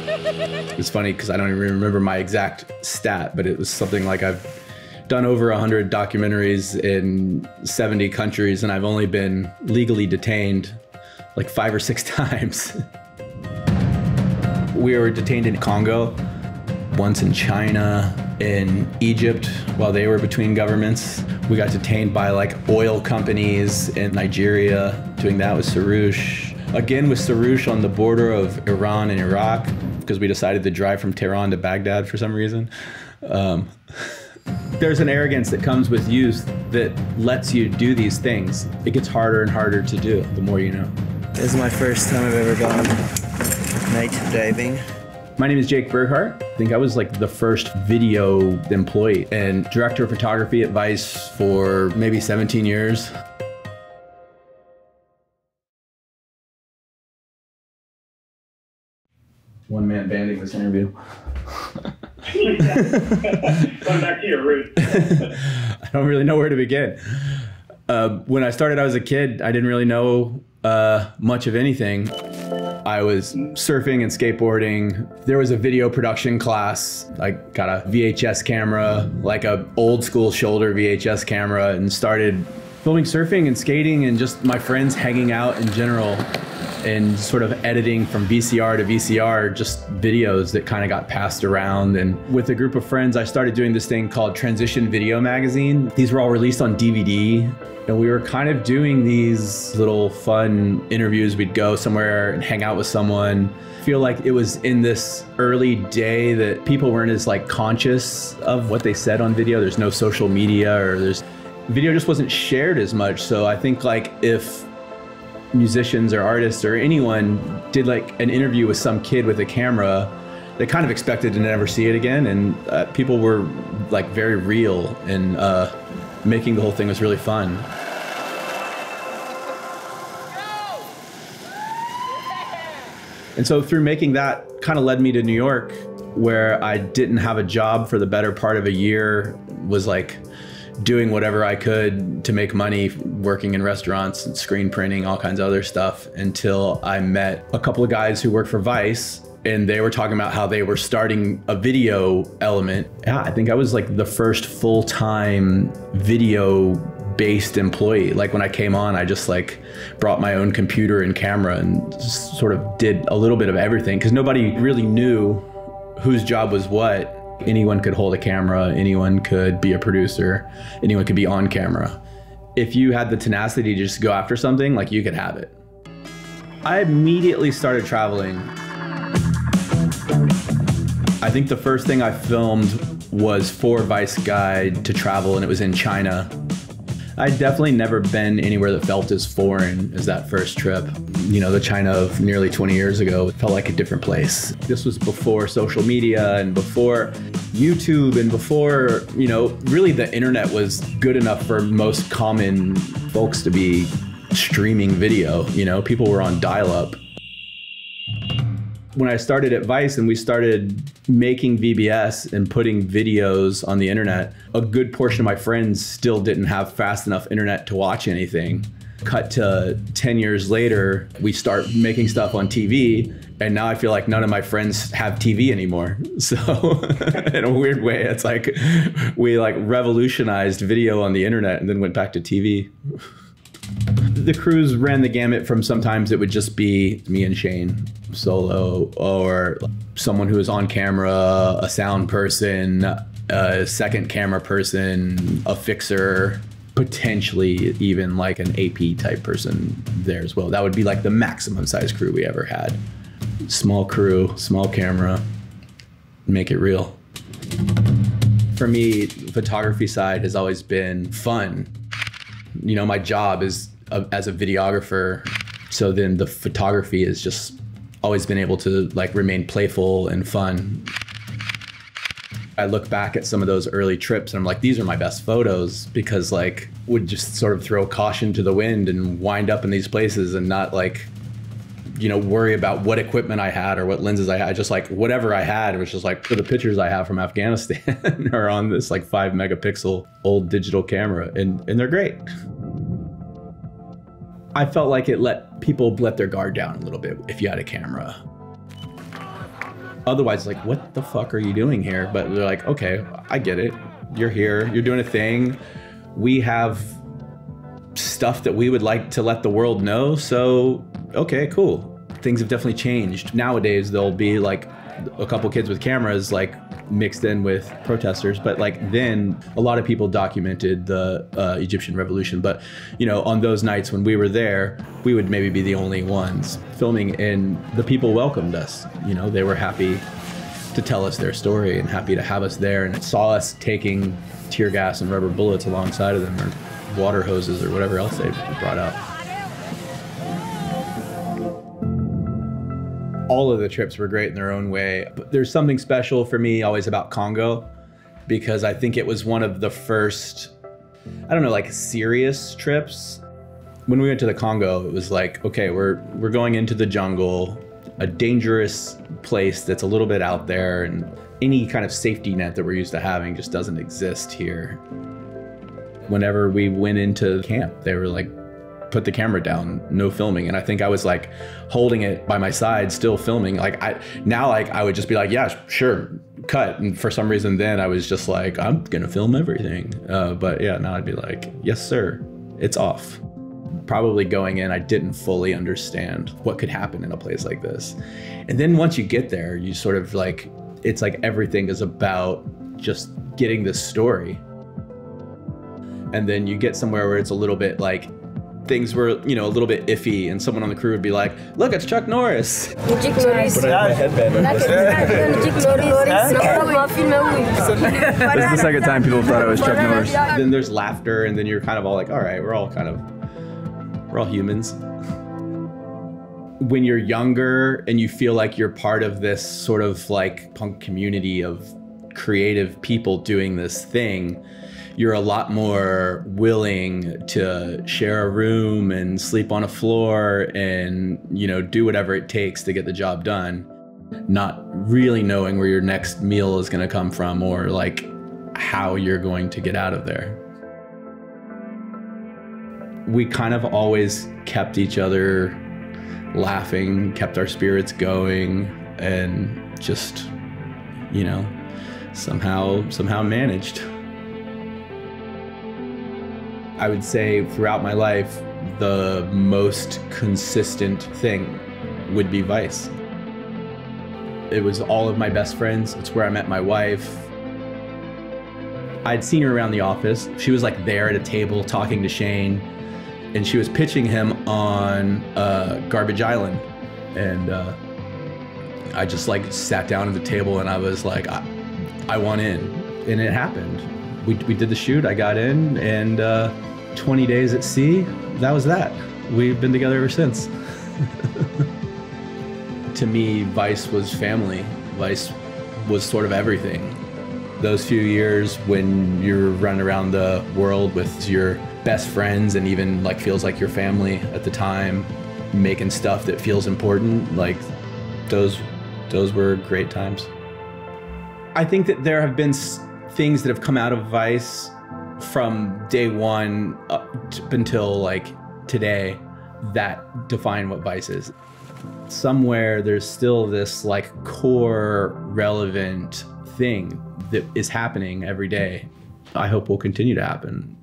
It's funny because I don't even remember my exact stat, but it was something like I've done over 100 documentaries in 70 countries, and I've only been legally detained like 5 or 6 times. We were detained in Congo, once in China, in Egypt while they were between governments. We got detained by like oil companies in Nigeria, doing that with Sarouche. Again with Sarouche on the border of Iran and Iraq, because we decided to drive from Tehran to Baghdad for some reason. There's an arrogance that comes with youth that lets you do these things. It gets harder and harder to do the more you know. This is my first time I've ever gone night diving. My name is Jake Burghart. I think I was like the first video employee and director of photography at Vice for maybe 17 years. One-man banding this interview. Going back to your roots. I don't really know where to begin. When I started, I was a kid. I didn't really know much of anything. I was surfing and skateboarding. There was a video production class. I got a VHS camera, like a old school shoulder VHS camera, and started filming surfing and skating and just my friends hanging out in general, and sort of editing from VCR to VCR, just videos that kind of got passed around. And with a group of friends, I started doing this thing called Transition Video Magazine. These were all released on DVD. And we were kind of doing these little fun interviews. We'd go somewhere and hang out with someone. I feel like it was in this early day that people weren't as like conscious of what they said on video. There's no social media, or video just wasn't shared as much. So I think like if musicians or artists or anyone did like an interview with some kid with a camera, they kind of expected to never see it again. And people were like very real, and making the whole thing was really fun. And so through making that, kind of led me to New York, where I didn't have a job for the better part of a year, was like doing whatever I could to make money, working in restaurants and screen printing, all kinds of other stuff, until I met a couple of guys who worked for Vice, and they were talking about how they were starting a video element. Yeah, I think I was like the first full-time video-based employee. Like when I came on, I just like brought my own computer and camera and just sort of did a little bit of everything, because nobody really knew whose job was what. Anyone could hold a camera, anyone could be a producer, anyone could be on camera. If you had the tenacity to just go after something, like you could have it. I immediately started traveling. I think the first thing I filmed was for Vice Guide to travel, and it was in China. I'd definitely never been anywhere that felt as foreign as that first trip. You know, the China of nearly 20 years ago, it felt like a different place. This was before social media and before YouTube and before, you know, really the internet was good enough for most common folks to be streaming video. You know, people were on dial-up. When I started at Vice and we started making VBS and putting videos on the internet, a good portion of my friends still didn't have fast enough internet to watch anything. Cut to 10 years later, we start making stuff on TV, and now I feel like none of my friends have TV anymore. So in a weird way, it's like we like revolutionized video on the internet and then went back to TV. The crews ran the gamut from sometimes it would just be me and Shane solo, or someone who was on camera, a sound person, a second camera person, a fixer, potentially even like an AP type person there as well. That would be like the maximum size crew we ever had. Small crew, small camera, make it real. For me, the photography side has always been fun. You know, my job is as a videographer, so then the photography has just always been able to like remain playful and fun. I look back at some of those early trips and I'm like, these are my best photos, because like would just sort of throw caution to the wind and wind up in these places and not like, you know, worry about what equipment I had or what lenses I had. Just like whatever I had, which is like for the pictures I have from Afghanistan are on this like 5 megapixel old digital camera, and they're great. I felt like it let people let their guard down a little bit if you had a camera. Otherwise, like, what the fuck are you doing here? But they're like, okay, I get it. You're here, you're doing a thing. We have stuff that we would like to let the world know. So, okay, cool. Things have definitely changed. Nowadays, there'll be like a couple kids with cameras like mixed in with protesters, but like then a lot of people documented the Egyptian revolution. But you know, on those nights when we were there, we would maybe be the only ones filming, and the people welcomed us. You know, they were happy to tell us their story and happy to have us there, and saw us taking tear gas and rubber bullets alongside of them, or water hoses or whatever else they brought out. All of the trips were great in their own way, but there's something special for me always about Congo, because I think it was one of the first, I don't know, like serious trips. When we went to the Congo, it was like, okay, we're going into the jungle, a dangerous place that's a little bit out there, and any kind of safety net that we're used to having just doesn't exist here. Whenever we went into camp, they were like, put the camera down, no filming. And I think I was like holding it by my side, still filming. Like I would just be like, yeah, sure, cut. And for some reason then I was just like, I'm gonna film everything. But yeah, now I'd be like, yes, sir, it's off. Probably going in, I didn't fully understand what could happen in a place like this. And then once you get there, you sort of like, it's like everything is about just getting this story. And then you get somewhere where it's a little bit like, things were, you know, a little bit iffy, and someone on the crew would be like, look, it's Chuck Norris. Put my headband on. This is the second time people thought I was Chuck Norris. Then there's laughter, and then you're kind of all like, all right, we're all humans. When you're younger and you feel like you're part of this sort of like punk community of creative people doing this thing, you're a lot more willing to share a room and sleep on a floor and, you know, do whatever it takes to get the job done, not really knowing where your next meal is going to come from or like how you're going to get out of there. We kind of always kept each other laughing, kept our spirits going, and just, you know, somehow managed. I would say throughout my life, the most consistent thing would be Vice. It was all of my best friends. It's where I met my wife. I'd seen her around the office. She was like there at a table talking to Shane, and she was pitching him on Garbage Island. And I just like sat down at the table and I was like, I want in. And it happened. We did the shoot, I got in, and 20 days at sea, that was that. We've been together ever since. To me, Vice was family. Vice was sort of everything. Those few years when you're running around the world with your best friends and even like feels like your family at the time, making stuff that feels important, like those were great times. I think that there have been things that have come out of Vice from day one up until like today that define what Vice is. Somewhere there's still this like core relevant thing that is happening every day. I hope will continue to happen.